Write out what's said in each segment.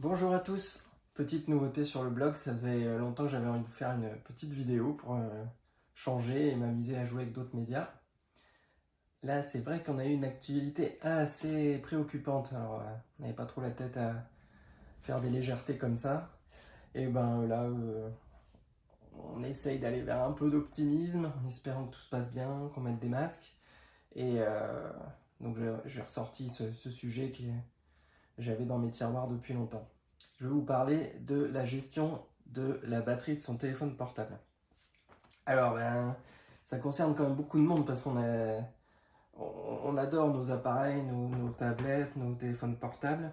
Bonjour à tous, petite nouveauté sur le blog, ça faisait longtemps que j'avais envie de vous faire une petite vidéo pour changer et m'amuser à jouer avec d'autres médias. Là c'est vrai qu'on a eu une actualité assez préoccupante, alors on n'avait pas trop la tête à faire des légèretés comme ça. Et ben là on essaye d'aller vers un peu d'optimisme en espérant que tout se passe bien, qu'on mette des masques. Et donc j'ai ressorti ce sujet que j'avais dans mes tiroirs depuis longtemps. Je vais vous parler de la gestion de la batterie de son téléphone portable. Alors, ça concerne quand même beaucoup de monde parce on adore nos appareils, nos tablettes, nos téléphones portables.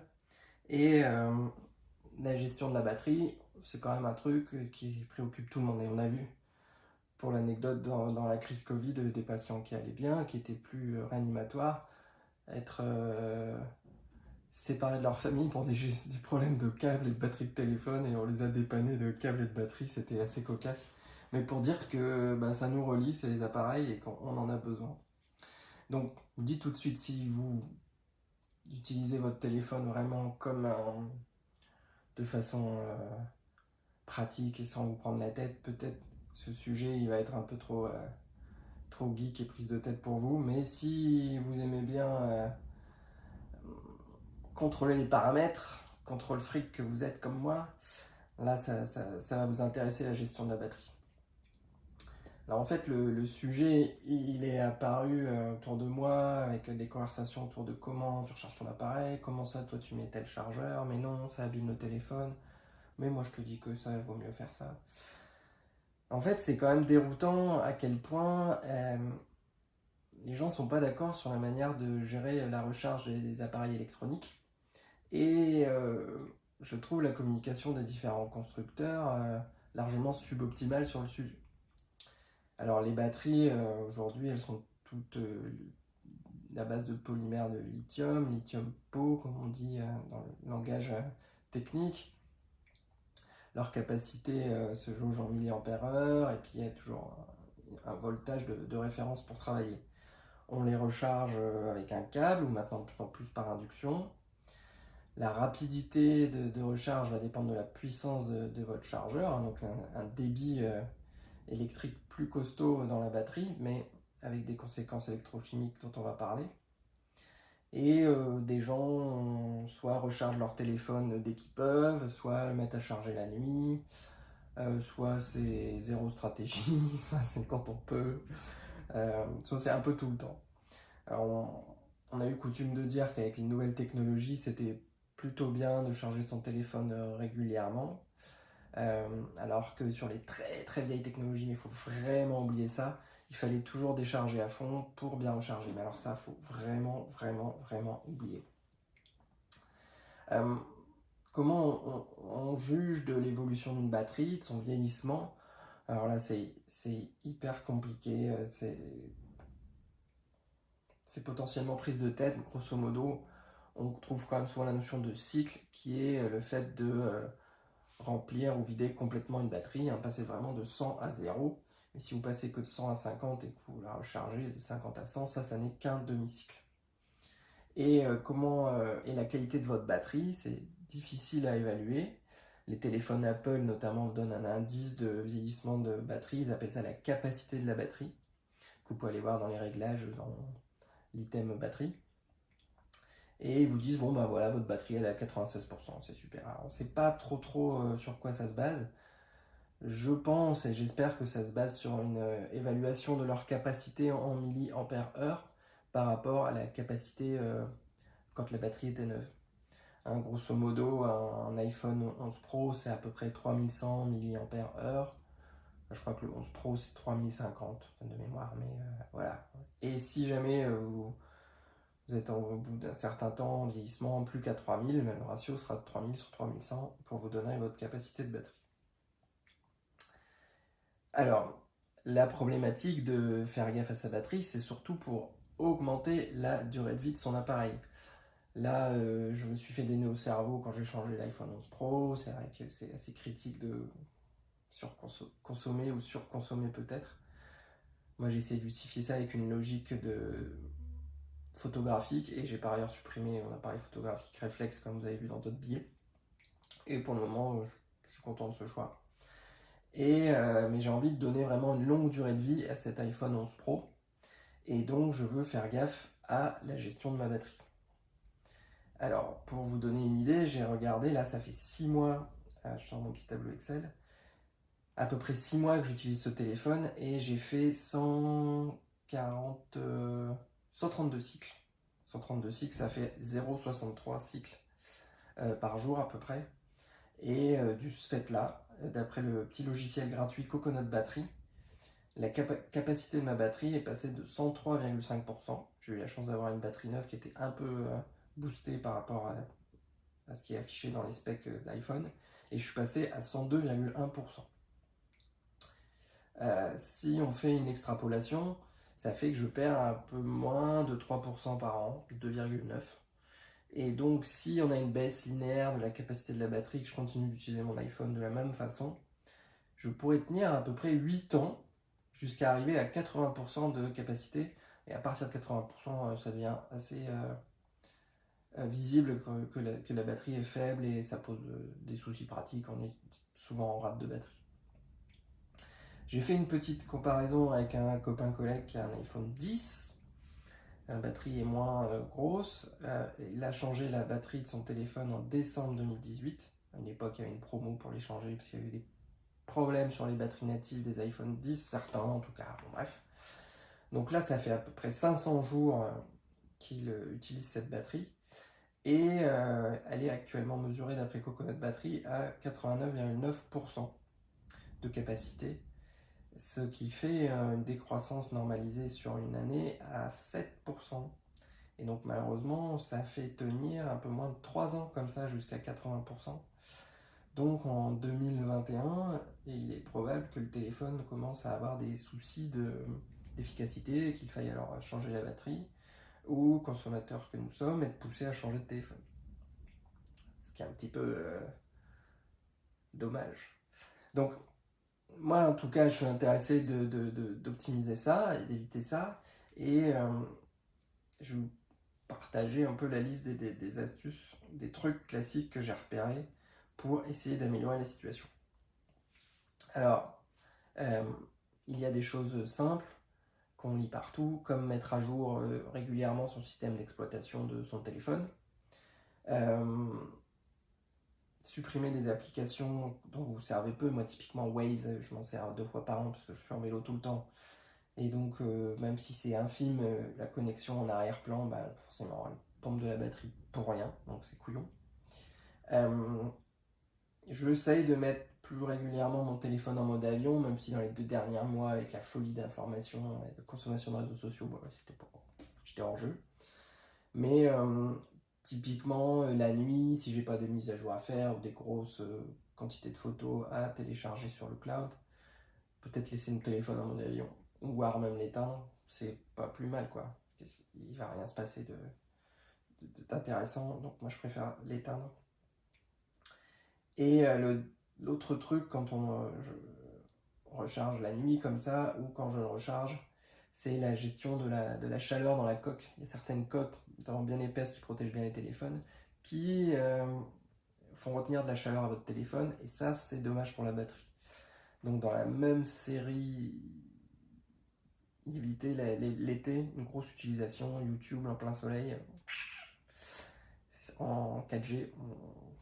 Et la gestion de la batterie, c'est quand même un truc qui préoccupe tout le monde. Et on a vu, pour l'anecdote, dans la crise Covid, des patients qui allaient bien, qui étaient plus réanimatoires, être séparés de leur famille pour des problèmes de câbles et de batterie de téléphone, et on les a dépannés de câbles et de batterie, c'était assez cocasse. Mais pour dire que ça nous relie, ces appareils, et qu'on en a besoin. Donc, je vous dis tout de suite, si vous utilisez votre téléphone vraiment de façon pratique et sans vous prendre la tête, peut-être ce sujet il va être un peu trop geek et prise de tête pour vous. Mais si vous aimez bien contrôler les paramètres, contrôle fric que vous êtes comme moi, là ça va vous intéresser, la gestion de la batterie. Alors en fait le sujet il est apparu autour de moi avec des conversations autour de comment tu recharges ton appareil, comment ça toi tu mets tel chargeur, mais non ça abîme le téléphone, mais moi je te dis que ça vaut mieux faire ça. En fait c'est quand même déroutant à quel point les gens sont pas d'accord sur la manière de gérer la recharge des appareils électroniques. Et je trouve la communication des différents constructeurs largement suboptimale sur le sujet. Alors les batteries, aujourd'hui, elles sont toutes à base de polymère de lithium, lithium-po, comme on dit dans le langage technique. Leur capacité se jauge en milliampères-heure, et puis il y a toujours un voltage de référence pour travailler. On les recharge avec un câble, ou maintenant de plus en plus par induction. La rapidité de recharge va dépendre de la puissance de votre chargeur, hein, donc un débit électrique plus costaud dans la batterie, mais avec des conséquences électrochimiques dont on va parler. Et des gens soit rechargent leur téléphone dès qu'ils peuvent, soit le mettent à charger la nuit, soit c'est zéro stratégie, soit c'est quand on peut, soit c'est un peu tout le temps. Alors on a eu coutume de dire qu'avec les nouvelles technologies, c'était plutôt bien de charger son téléphone régulièrement, alors que sur les très très vieilles technologies, mais il faut vraiment oublier ça, il fallait toujours décharger à fond pour bien recharger. Mais alors ça, il faut vraiment oublier. Comment on juge de l'évolution d'une batterie, de son vieillissement? Alors là, c'est hyper compliqué, c'est potentiellement prise de tête. Grosso modo, on trouve quand même souvent la notion de cycle, qui est le fait de remplir ou vider complètement une batterie, hein, passer vraiment de 100 à 0. Mais si vous passez que de 100 à 50 et que vous la rechargez de 50 à 100, ça n'est qu'un demi-cycle. Et et la qualité de votre batterie, c'est difficile à évaluer. Les téléphones Apple notamment donnent un indice de vieillissement de batterie, ils appellent ça la capacité de la batterie, que vous pouvez aller voir dans les réglages dans l'item batterie. Et ils vous disent, bon voilà, votre batterie elle est à 96%, c'est super. Alors, on ne sait pas trop sur quoi ça se base. Je pense et j'espère que ça se base sur une évaluation de leur capacité en milliampères-heure par rapport à la capacité quand la batterie était neuve. Hein, grosso modo, un iPhone 11 Pro c'est à peu près 3100 milliampères-heure. Je crois que le 11 Pro c'est 3050 de mémoire, mais voilà. Et si jamais vous êtes au bout d'un certain temps en vieillissement, plus qu'à 3000, mais le ratio sera de 3000 sur 3100 pour vous donner votre capacité de batterie. Alors, la problématique de faire gaffe à sa batterie, c'est surtout pour augmenter la durée de vie de son appareil. Là, je me suis fait des nœuds au cerveau quand j'ai changé l'iPhone 11 Pro. C'est vrai que c'est assez critique de consommer ou surconsommer peut-être. Moi, j'ai essayé de justifier ça avec une logique photographique, et j'ai par ailleurs supprimé mon appareil photographique réflexe comme vous avez vu dans d'autres billets. Et pour le moment, je suis content de ce choix. Mais j'ai envie de donner vraiment une longue durée de vie à cet iPhone 11 Pro. Et donc, je veux faire gaffe à la gestion de ma batterie. Alors, pour vous donner une idée, j'ai regardé, là, ça fait 6 mois, je sors mon petit tableau Excel, à peu près 6 mois que j'utilise ce téléphone et j'ai fait 132 cycles. 132 cycles, ça fait 0,63 cycles par jour à peu près. Et du fait-là, d'après le petit logiciel gratuit Coconut Battery, la capacité de ma batterie est passée de 103,5%. J'ai eu la chance d'avoir une batterie neuve qui était un peu boostée par rapport à ce qui est affiché dans les specs d'iPhone. Et je suis passé à 102,1%. Si on fait une extrapolation, ça fait que je perds un peu moins de 3% par an, 2,9%. Et donc, si on a une baisse linéaire de la capacité de la batterie, que je continue d'utiliser mon iPhone de la même façon, je pourrais tenir à peu près 8 ans jusqu'à arriver à 80% de capacité. Et à partir de 80%, ça devient assez visible que la batterie est faible et ça pose des soucis pratiques. On est souvent en rate de batterie. J'ai fait une petite comparaison avec un copain collègue qui a un iPhone 10. La batterie est moins grosse. Il a changé la batterie de son téléphone en décembre 2018. À une époque, il y avait une promo pour les changer parce qu'il y avait des problèmes sur les batteries natives des iPhone 10, certains en tout cas. Bon, bref. Donc là, ça fait à peu près 500 jours qu'il utilise cette batterie. Et elle est actuellement mesurée d'après Coconut Battery à 89,9% de capacité. Ce qui fait une décroissance normalisée sur une année à 7%. Et donc malheureusement, ça fait tenir un peu moins de 3 ans comme ça jusqu'à 80%. Donc en 2021, il est probable que le téléphone commence à avoir des soucis d'efficacité et qu'il faille alors changer la batterie, ou consommateurs que nous sommes, être poussés à changer de téléphone. Ce qui est un petit peu dommage. Donc moi, en tout cas, je suis intéressé d'optimiser ça et d'éviter ça. Et je vais vous partager un peu la liste des astuces, des trucs classiques que j'ai repérés pour essayer d'améliorer la situation. Alors, il y a des choses simples qu'on lit partout, comme mettre à jour régulièrement son système d'exploitation de son téléphone. Supprimer des applications dont vous servez peu. Moi, typiquement Waze, je m'en sers 2 fois par an parce que je suis en vélo tout le temps. Et donc, même si c'est infime, la connexion en arrière-plan, bah, forcément, elle pompe de la batterie pour rien, donc c'est couillon. J'essaye de mettre plus régulièrement mon téléphone en mode avion, même si dans les 2 derniers mois, avec la folie d'informations et de consommation de réseaux sociaux, bah, j'étais hors jeu. Mais typiquement, la nuit, si j'ai pas de mise à jour à faire ou des grosses quantités de photos à télécharger sur le cloud, peut-être laisser mon téléphone en mode avion, ou voire même l'éteindre, c'est pas plus mal quoi. Il va rien se passer d'intéressant, donc moi je préfère l'éteindre. Et l'autre truc, quand je recharge la nuit comme ça, ou quand je le recharge, c'est la gestion de la chaleur dans la coque. Il y a certaines coques, notamment bien épaisses, qui protègent bien les téléphones, qui font retenir de la chaleur à votre téléphone, et ça, c'est dommage pour la batterie. Donc dans la même série, éviter l'été, une grosse utilisation, YouTube en plein soleil, en 4G,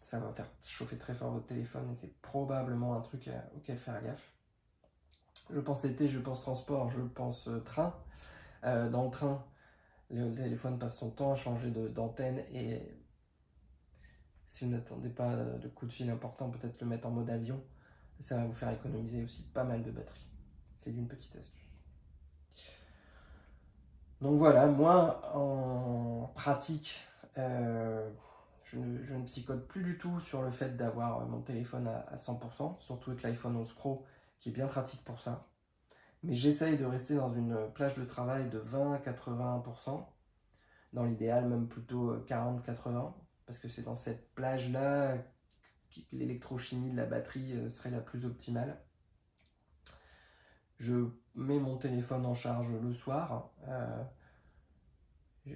ça va faire chauffer très fort votre téléphone, et c'est probablement un truc auquel faire gaffe. Je pense été, je pense transport, je pense train. Dans le train, le téléphone passe son temps à changer d'antenne, et si vous n'attendez pas de coup de fil important, peut-être le mettre en mode avion. Ça va vous faire économiser aussi pas mal de batterie. C'est une petite astuce. Donc voilà, moi en pratique, je ne psychote plus du tout sur le fait d'avoir mon téléphone à 100%, surtout avec l'iPhone 11 Pro qui est bien pratique pour ça. Mais j'essaye de rester dans une plage de travail de 20-80%, dans l'idéal même plutôt 40-80%, parce que c'est dans cette plage-là que l'électrochimie de la batterie serait la plus optimale. Je mets mon téléphone en charge le soir.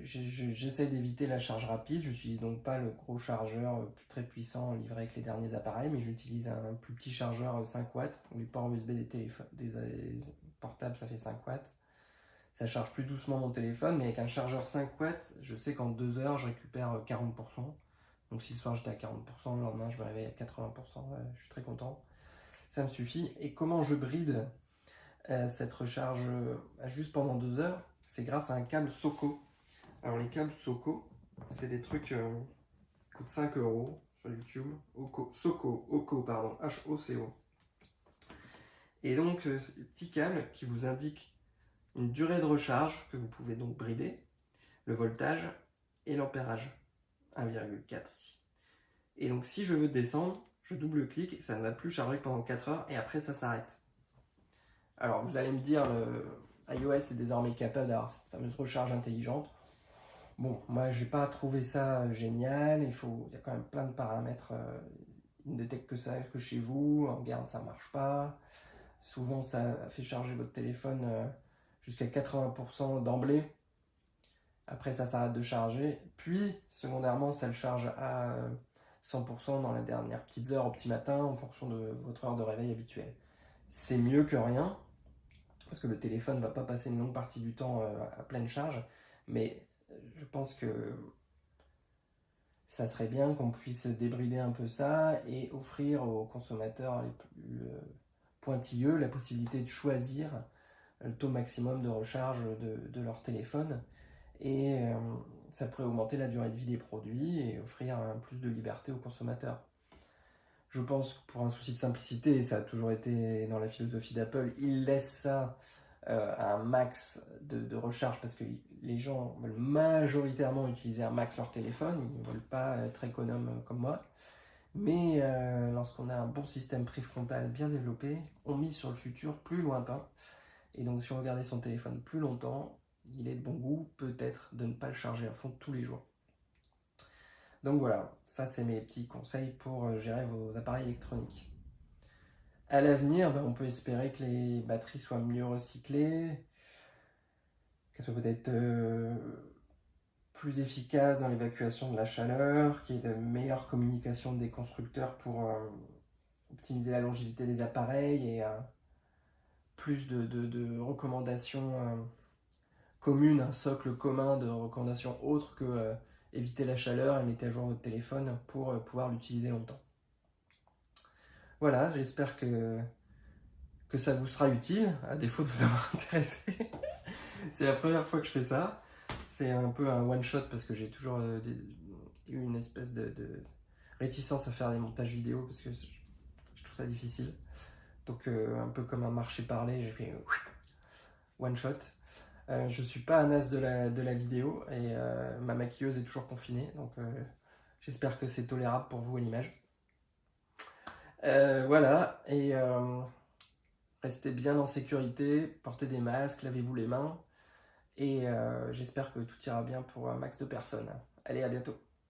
J'essaie d'éviter la charge rapide, je n'utilise donc pas le gros chargeur très puissant livré avec les derniers appareils, mais j'utilise un plus petit chargeur 5 watts, où les ports USB des portables ça fait 5 watts. Ça charge plus doucement mon téléphone, mais avec un chargeur 5 watts, je sais qu'en 2 heures je récupère 40%. Donc si ce soir j'étais à 40%, le lendemain je me réveille à 80%, ouais, je suis très content. Ça me suffit. Et comment je bride cette recharge juste pendant 2 heures? C'est grâce à un câble Soco. Alors les câbles Soco, c'est des trucs qui coûtent 5 € sur YouTube. Soco, pardon, H-O-C-O. Et donc ces petits câbles qui vous indiquent une durée de recharge que vous pouvez donc brider, le voltage et l'ampérage, 1,4 ici. Et donc si je veux descendre, je double-clique, ça ne va plus charger pendant 4 heures et après ça s'arrête. Alors vous allez me dire, iOS est désormais capable d'avoir cette fameuse recharge intelligente. Bon, moi j'ai pas trouvé ça génial, il y a quand même plein de paramètres, il ne détecte que ça que chez vous, en garde ça marche pas. Souvent ça fait charger votre téléphone jusqu'à 80% d'emblée. Après ça s'arrête de charger, puis secondairement ça le charge à 100% dans les dernières petites heures au petit matin en fonction de votre heure de réveil habituelle. C'est mieux que rien, parce que le téléphone ne va pas passer une longue partie du temps à pleine charge, mais je pense que ça serait bien qu'on puisse débrider un peu ça et offrir aux consommateurs les plus pointilleux la possibilité de choisir le taux maximum de recharge de leur téléphone. Et ça pourrait augmenter la durée de vie des produits et offrir plus de liberté aux consommateurs. Je pense que pour un souci de simplicité, et ça a toujours été dans la philosophie d'Apple, ils laissent ça à un max de recharge parce que les gens veulent majoritairement utiliser un max leur téléphone, ils ne veulent pas être économes comme moi. Mais lorsqu'on a un bon système préfrontal bien développé, on mise sur le futur plus lointain. Et donc si on veut garder son téléphone plus longtemps, il est de bon goût peut-être de ne pas le charger à fond tous les jours. Donc voilà, ça c'est mes petits conseils pour gérer vos appareils électroniques. À l'avenir, on peut espérer que les batteries soient mieux recyclées, qu'elles soient peut-être plus efficaces dans l'évacuation de la chaleur, qu'il y ait de meilleures communications des constructeurs pour optimiser la longévité des appareils et plus de recommandations communes, un socle commun de recommandations autres que éviter la chaleur et mettez à jour votre téléphone pour pouvoir l'utiliser longtemps. Voilà, j'espère que ça vous sera utile, à défaut de vous avoir intéressé. C'est la première fois que je fais ça. C'est un peu un one-shot parce que j'ai toujours eu une espèce de réticence à faire des montages vidéo parce que je trouve ça difficile. Donc un peu comme un marché parlé, j'ai fait one-shot. Je suis pas un as de la vidéo et ma maquilleuse est toujours confinée, donc j'espère que c'est tolérable pour vous à l'image. Voilà, et restez bien en sécurité, portez des masques, lavez-vous les mains, et j'espère que tout ira bien pour un max de personnes. Allez, à bientôt.